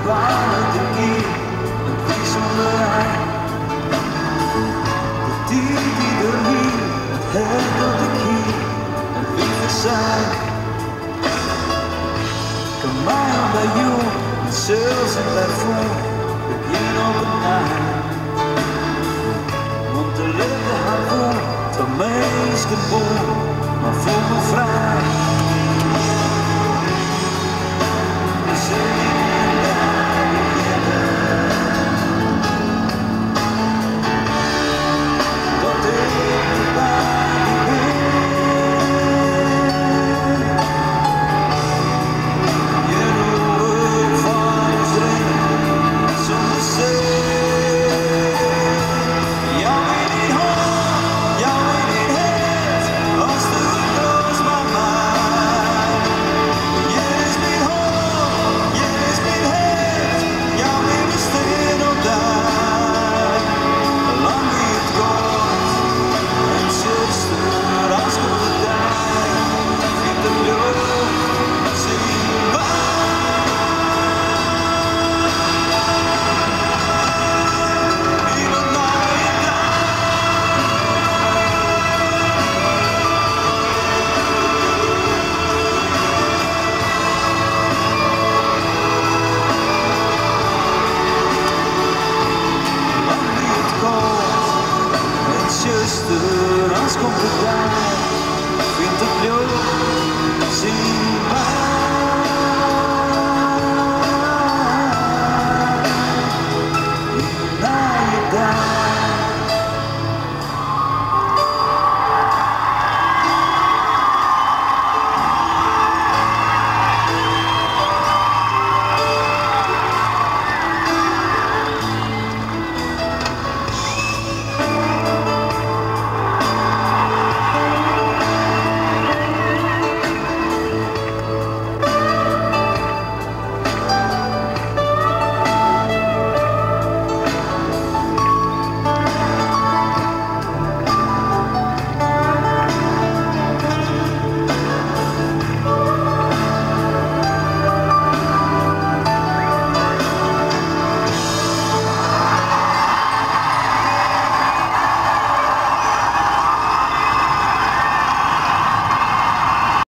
waren de keer, een wisselderij. De dier die er hier, het hert dat ik hier, en liefde zijn. Kan mij al bij jou, en zelfs in bij voor, begin op het eind. Want de liefde haar woord, van mij is geboren, maar voel me vrij.